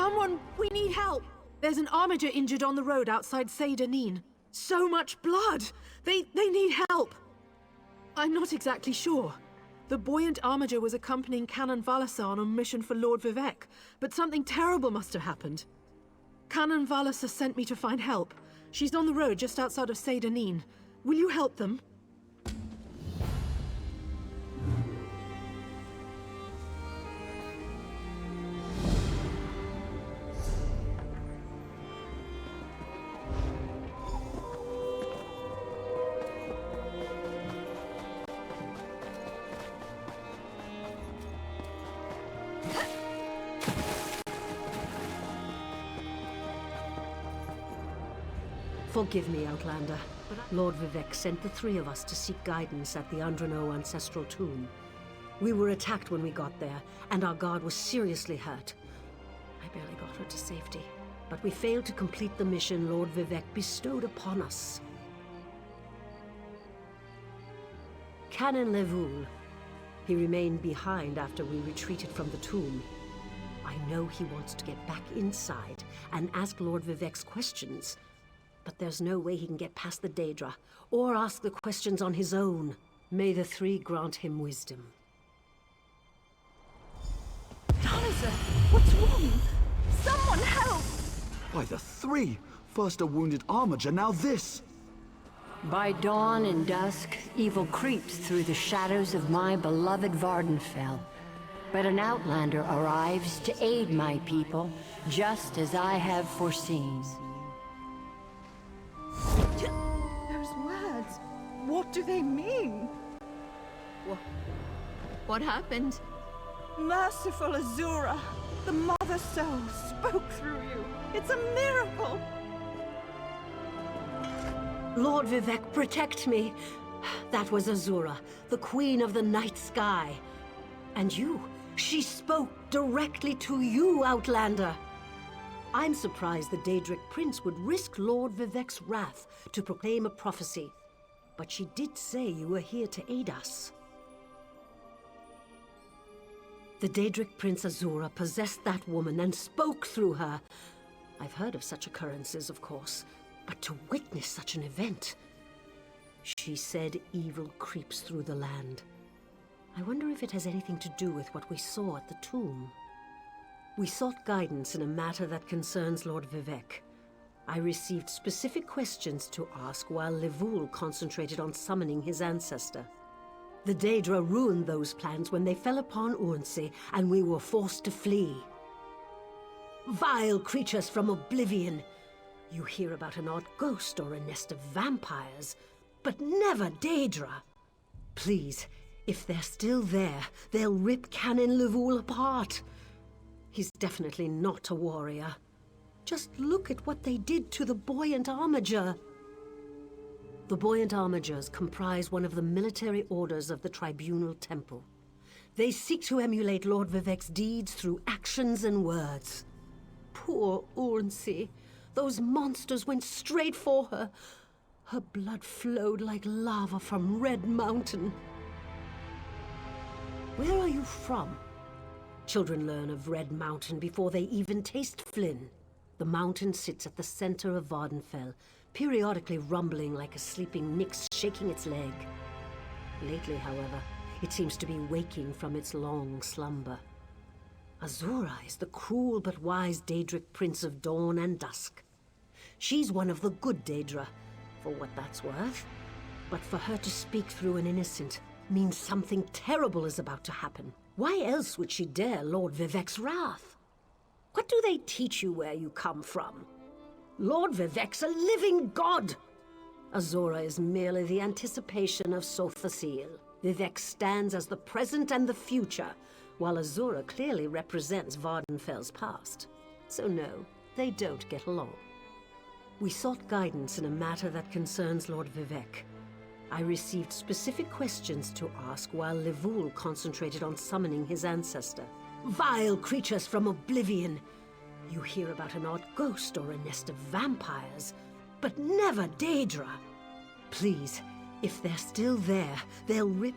Someone, we need help! There's an armiger injured on the road outside Seyda-Neen. So much blood! They need help! I'm not exactly sure. The buoyant armiger was accompanying Canon Valasa on a mission for Lord Vivec, but something terrible must have happened. Canon Valasa sent me to find help. She's on the road just outside of Seyda-Neen. Will you help them? Forgive me, Outlander, but Lord Vivec sent the three of us to seek guidance at the Andreneau ancestral tomb. We were attacked when we got there, and our guard was seriously hurt. I barely got her to safety, but we failed to complete the mission Lord Vivec bestowed upon us. Canon Levoul. He remained behind after we retreated from the tomb. I know he wants to get back inside and ask Lord Vivec's questions, but there's no way he can get past the Daedra, or ask the questions on his own. May the three grant him wisdom. Talizer, what's wrong? Someone help! Why, the three? First a wounded armiger, now this! By dawn and dusk, evil creeps through the shadows of my beloved Vardenfell. But an outlander arrives to aid my people, just as I have foreseen. Those words, what do they mean? What happened? Merciful Azura, the Mother Soul spoke through you. It's a miracle! Lord Vivec, protect me! That was Azura, the Queen of the Night Sky. And you, she spoke directly to you, Outlander! I'm surprised the Daedric Prince would risk Lord Vivec's wrath to proclaim a prophecy. But she did say you were here to aid us. The Daedric Prince Azura possessed that woman and spoke through her. I've heard of such occurrences, of course, but to witness such an event... She said evil creeps through the land. I wonder if it has anything to do with what we saw at the tomb. We sought guidance in a matter that concerns Lord Vivec. I received specific questions to ask while Levoul concentrated on summoning his ancestor. The Daedra ruined those plans when they fell upon Urnsey, and we were forced to flee. Vile creatures from oblivion! You hear about an odd ghost or a nest of vampires, but never Daedra! Please, if they're still there, they'll rip Canon Levoul apart. He's definitely not a warrior. Just look at what they did to the Buoyant Armiger. The Buoyant Armigers comprise one of the military orders of the Tribunal Temple. They seek to emulate Lord Vivec's deeds through actions and words. Poor Urnsey. Those monsters went straight for her. Her blood flowed like lava from Red Mountain. Where are you from? Children learn of Red Mountain before they even taste Flynn. The mountain sits at the center of Vardenfell, periodically rumbling like a sleeping Nyx shaking its leg. Lately, however, it seems to be waking from its long slumber. Azura is the cruel but wise Daedric Prince of Dawn and Dusk. She's one of the good Daedra, for what that's worth. But for her to speak through an innocent means something terrible is about to happen. Why else would she dare Lord Vivec's wrath? What do they teach you where you come from? Lord Vivec's a living god! Azura is merely the anticipation of Sothasil. Vivec stands as the present and the future, while Azura clearly represents Vardenfell's past. So no, they don't get along. We sought guidance in a matter that concerns Lord Vivec. I received specific questions to ask while Levoul concentrated on summoning his ancestor. Vile creatures from oblivion! You hear about an odd ghost or a nest of vampires, but never Daedra! Please, if they're still there, they'll rip...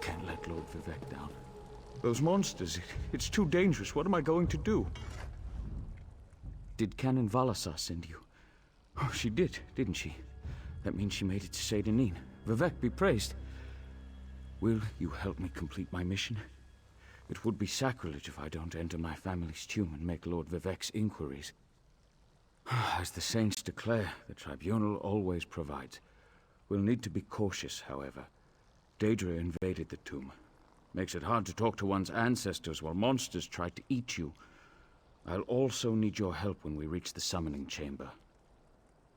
can't let Lord Vivec down. Those monsters, it's too dangerous. What am I going to do? Did Canon Valasar send you? Oh, she did, didn't she? That means she made it to Seyda-Neen. Vivec be praised. Will you help me complete my mission? It would be sacrilege if I don't enter my family's tomb and make Lord Vivec's inquiries. As the saints declare, the tribunal always provides. We'll need to be cautious, however. Daedra invaded the tomb. Makes it hard to talk to one's ancestors while monsters try to eat you. I'll also need your help when we reach the summoning chamber.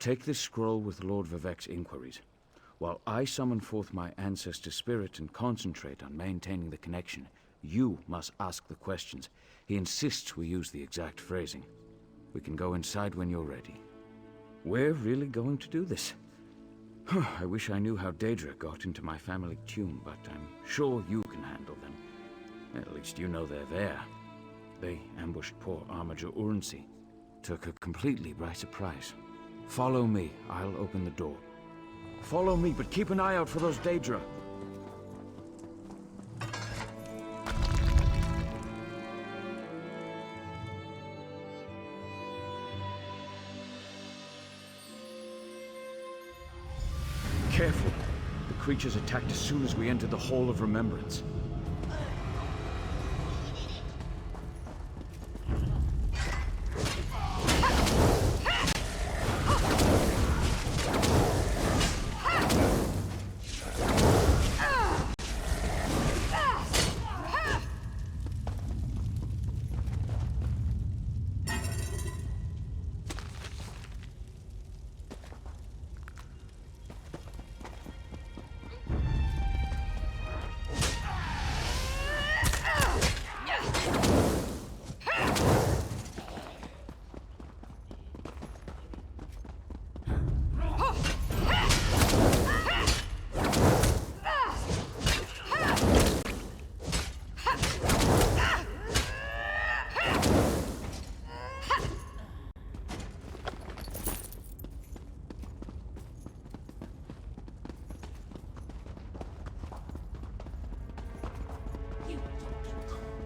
Take this scroll with Lord Vivec's inquiries, while I summon forth my ancestor spirit and concentrate on maintaining the connection. You must ask the questions. He insists we use the exact phrasing. We can go inside when you're ready. We're really going to do this. I wish I knew how Daedra got into my family tomb, but I'm sure you can handle them. At least you know they're there. They ambushed poor Armiger Urnsi. Took her completely by surprise. Follow me. I'll open the door. Follow me, but keep an eye out for those Daedra. Careful. The creatures attacked as soon as we entered the Hall of Remembrance.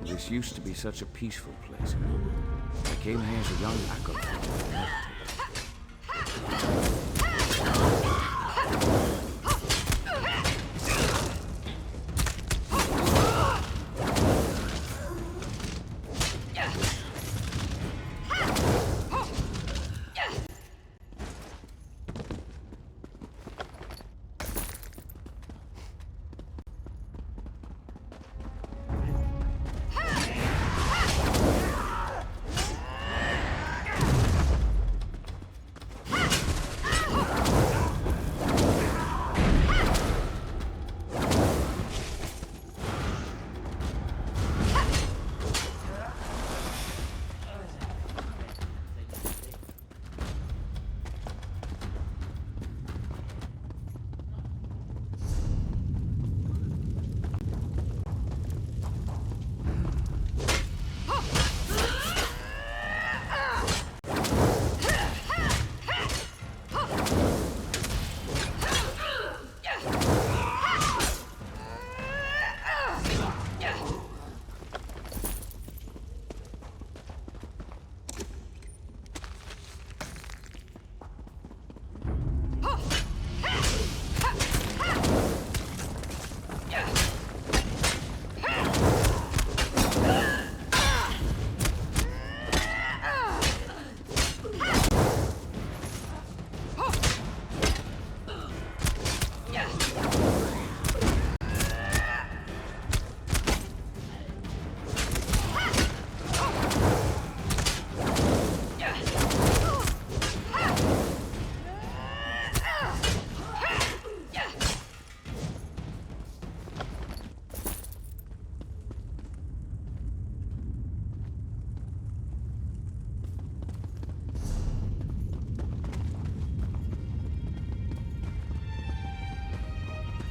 This used to be such a peaceful place. I came here as a young acolyte to meditate.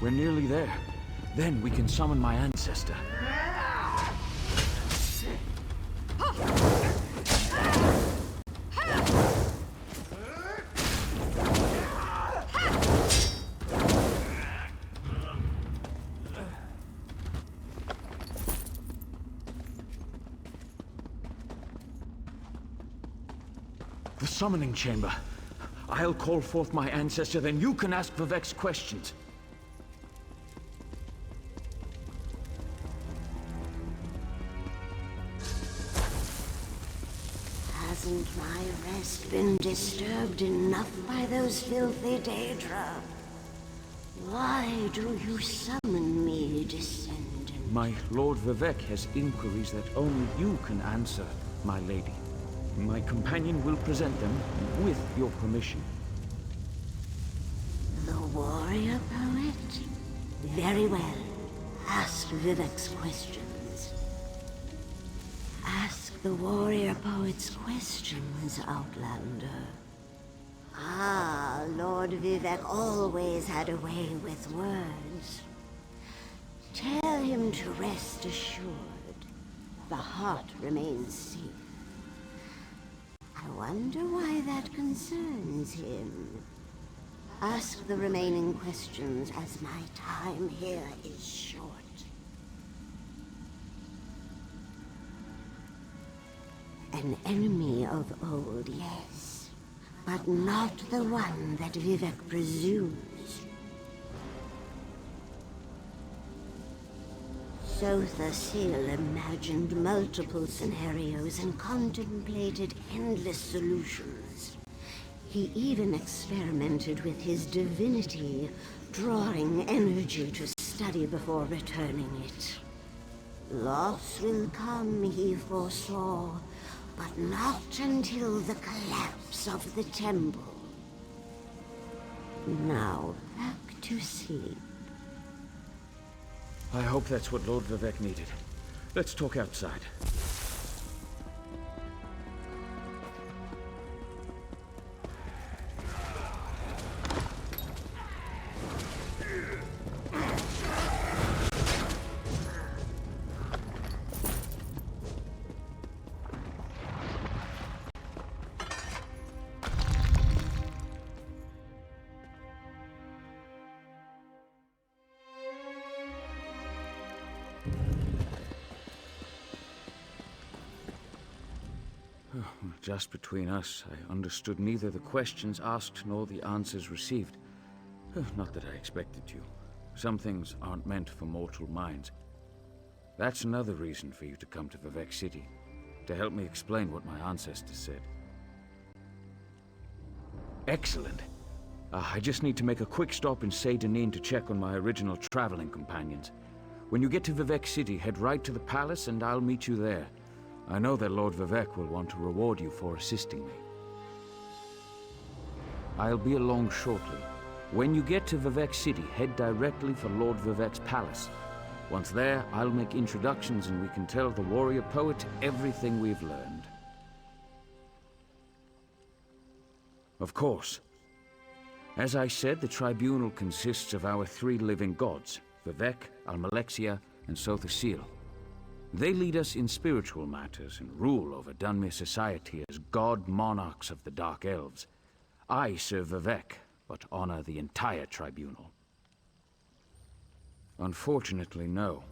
We're nearly there. Then we can summon my ancestor. The summoning chamber. I'll call forth my ancestor, then you can ask Vivek's questions. Hasn't my rest been disturbed enough by those filthy Daedra? Why do you summon me, descendant? My Lord Vivek has inquiries that only you can answer, my lady. My companion will present them with your permission. The warrior poet? Very well. Ask Vivek's questions. Ask the warrior poet's questions, Outlander. Ah, Lord Vivek always had a way with words. Tell him to rest assured. The heart remains safe. I wonder why that concerns him. Ask the remaining questions, as my time here is short. An enemy of old, yes, but not the one that Vivek presumes. Sotha Sil imagined multiple scenarios and contemplated endless solutions. He even experimented with his divinity, drawing energy to study before returning it. Loss will come, he foresaw, but not until the collapse of the temple. Now, back to sleep. I hope that's what Lord Vivek needed. Let's talk outside. Just between us, I understood neither the questions asked nor the answers received. Not that I expected to. Some things aren't meant for mortal minds. That's another reason for you to come to Vivek City, to help me explain what my ancestors said. Excellent. I just need to make a quick stop in Seyda Neen to check on my original traveling companions. When you get to Vivek City, head right to the palace and I'll meet you there. I know that Lord Vivek will want to reward you for assisting me. I'll be along shortly. When you get to Vivek City, head directly for Lord Vivek's palace. Once there, I'll make introductions and we can tell the warrior poet everything we've learned. Of course. As I said, the tribunal consists of our three living gods, Vivek, Almalexia, and Sotha Sil. They lead us in spiritual matters and rule over Dunmer society as god monarchs of the Dark Elves. I serve Vivek, but honor the entire tribunal. Unfortunately, no.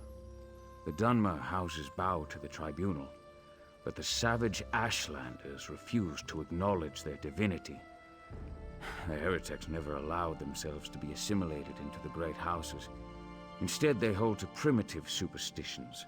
The Dunmer houses bow to the tribunal, but the savage Ashlanders refuse to acknowledge their divinity. The heretics never allowed themselves to be assimilated into the great houses. Instead, they hold to primitive superstitions.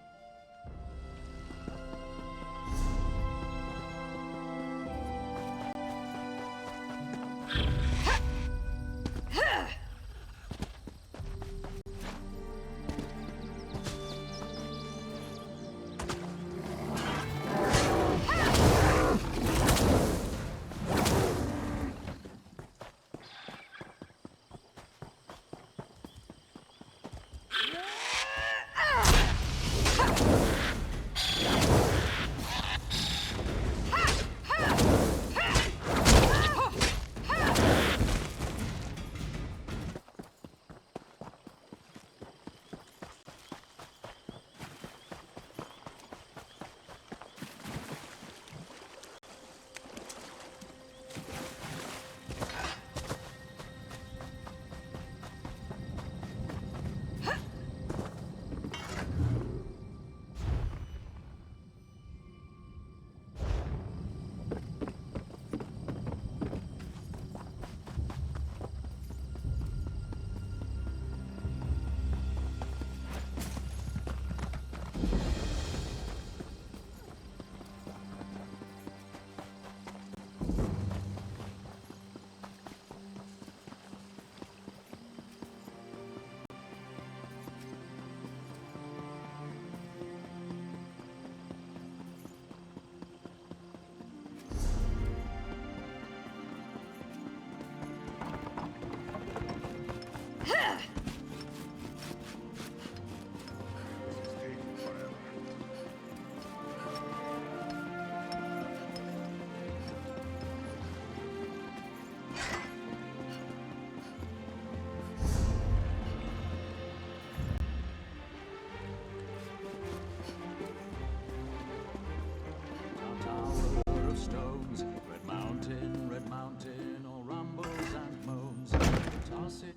passage.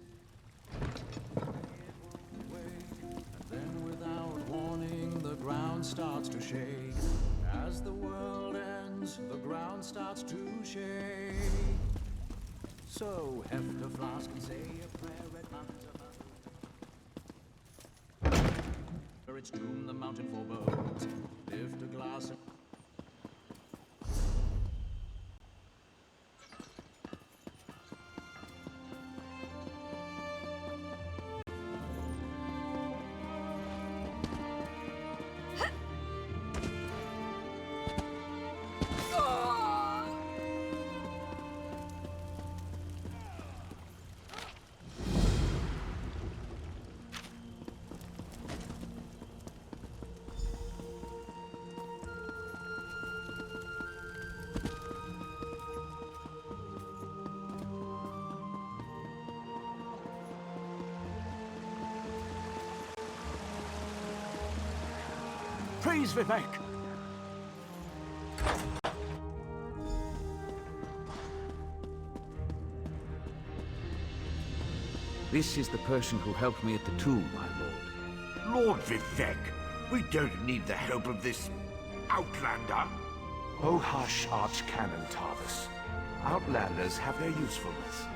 And then without warning, the ground starts to shake. As the world ends, the ground starts to shake. So heft a flask and say a prayer, red mountains above. For its doom, the mountain forebodes. Lift a glass and Praise Vivek! This is the person who helped me at the tomb, my lord. Lord Vivek, we don't need the help of this outlander. Oh hush, Archcanon Tarvis. Outlanders have their usefulness,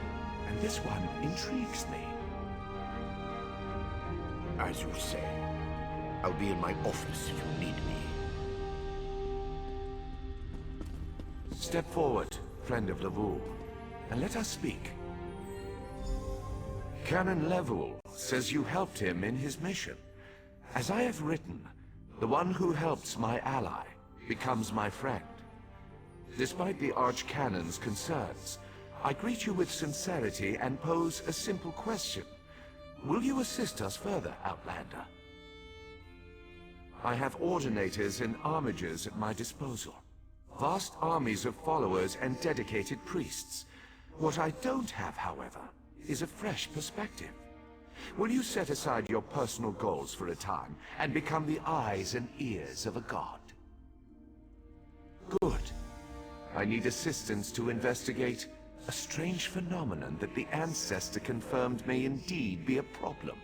and this one intrigues me. As you say. I'll be in my office if you need me. Step forward, friend of Levoul, and let us speak. Canon Levoul says you helped him in his mission. As I have written, the one who helps my ally becomes my friend. Despite the Archcanon's concerns, I greet you with sincerity and pose a simple question. Will you assist us further, Outlander? I have ordinators and armigers at my disposal. Vast armies of followers and dedicated priests. What I don't have, however, is a fresh perspective. Will you set aside your personal goals for a time and become the eyes and ears of a god? Good. I need assistance to investigate a strange phenomenon that the Ancestor confirmed may indeed be a problem.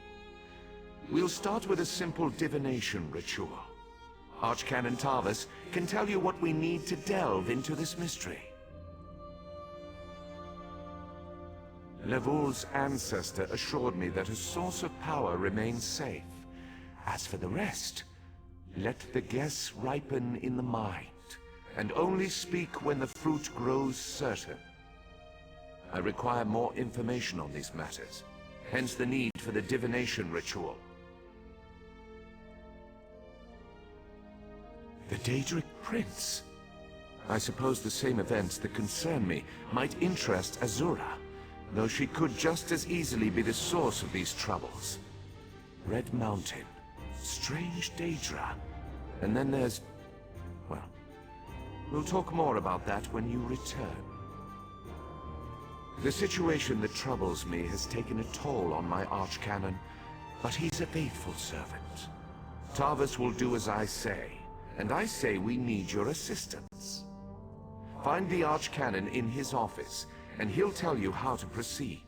We'll start with a simple divination ritual. Archcanon Tarvis can tell you what we need to delve into this mystery. Levoul's ancestor assured me that a source of power remains safe. As for the rest, let the guess ripen in the mind, and only speak when the fruit grows certain. I require more information on these matters, hence the need for the divination ritual. The Daedric Prince. I suppose the same events that concern me might interest Azura, though she could just as easily be the source of these troubles. Red Mountain, strange Daedra, and then there's... well, we'll talk more about that when you return. The situation that troubles me has taken a toll on my Archcanon, but he's a faithful servant. Tarvis will do as I say, and I say we need your assistance. Find the Archcanon in his office, and he'll tell you how to proceed.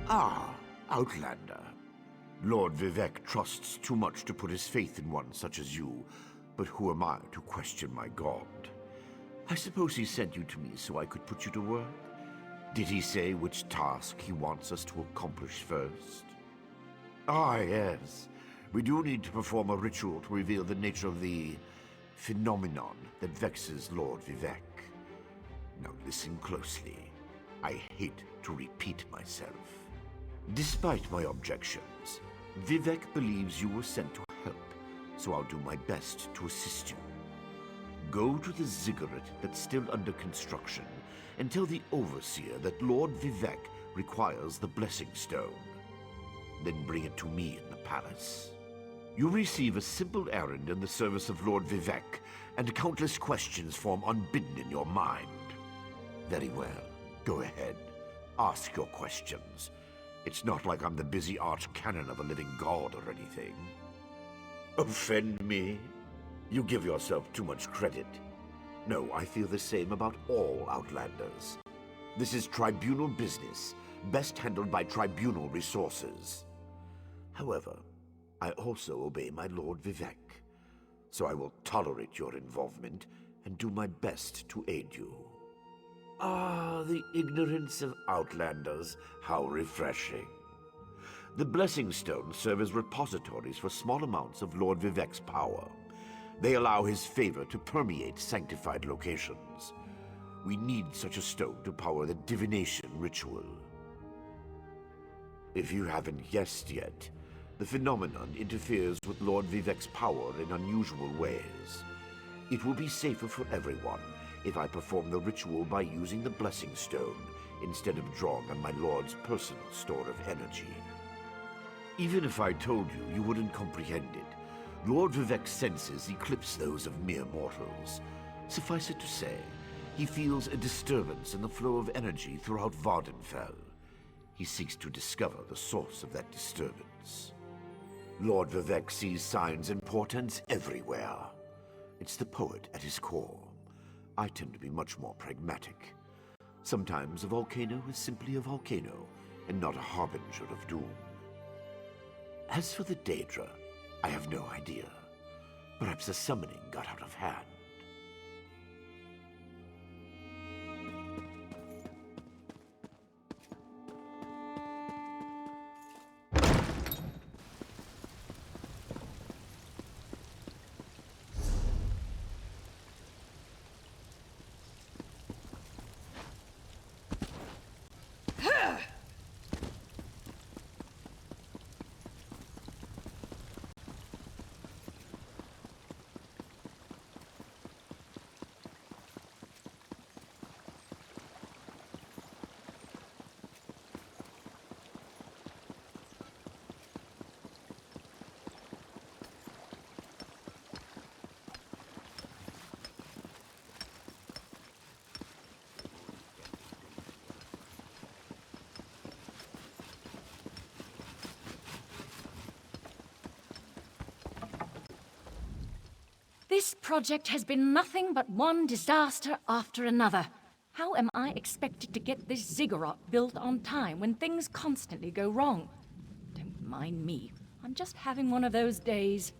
Ah, Outlander. Lord Vivek trusts too much to put his faith in one such as you, but who am I to question my god? I suppose he sent you to me so I could put you to work? Did he say which task he wants us to accomplish first? Ah, yes. We do need to perform a ritual to reveal the nature of the phenomenon that vexes Lord Vivek. Now listen closely. I hate to repeat myself. Despite my objections, Vivek believes you were sent to help, so I'll do my best to assist you. Go to the ziggurat that's still under construction and tell the Overseer that Lord Vivec requires the Blessing Stone. Then bring it to me in the palace. You receive a simple errand in the service of Lord Vivec, and countless questions form unbidden in your mind. Very well. Go ahead. Ask your questions. It's not like I'm the busy arch-canon of a living god or anything. Offend me? You give yourself too much credit. No, I feel the same about all Outlanders. This is tribunal business, best handled by tribunal resources. However, I also obey my Lord Vivec, so I will tolerate your involvement and do my best to aid you. Ah, the ignorance of Outlanders, how refreshing. The Blessing Stones serve as repositories for small amounts of Lord Vivec's power. They allow his favor to permeate sanctified locations. We need such a stone to power the divination ritual. If you haven't guessed yet, the phenomenon interferes with Lord Vivec's power in unusual ways. It will be safer for everyone if I perform the ritual by using the Blessing Stone instead of drawing on my Lord's personal store of energy. Even if I told you, you wouldn't comprehend it. Lord Vivec's senses eclipse those of mere mortals. Suffice it to say, he feels a disturbance in the flow of energy throughout Vardenfell. He seeks to discover the source of that disturbance. Lord Vivec sees signs and portents everywhere. It's the poet at his core. I tend to be much more pragmatic. Sometimes a volcano is simply a volcano, and not a harbinger of doom. As for the Daedra, I have no idea. Perhaps the summoning got out of hand. This project has been nothing but one disaster after another. How am I expected to get this ziggurat built on time when things constantly go wrong? Don't mind me. I'm just having one of those days.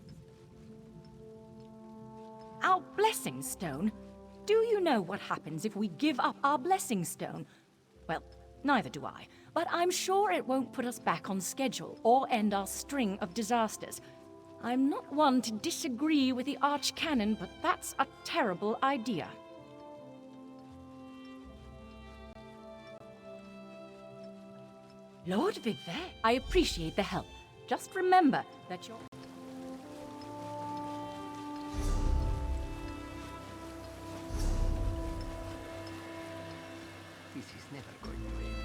Our Blessing Stone? Do you know what happens if we give up our Blessing Stone? Well, neither do I. But I'm sure it won't put us back on schedule or end our string of disasters. I'm not one to disagree with the Archcanon, but that's a terrible idea. Lord Vivec, I appreciate the help. Just remember that you're... This is never going to end.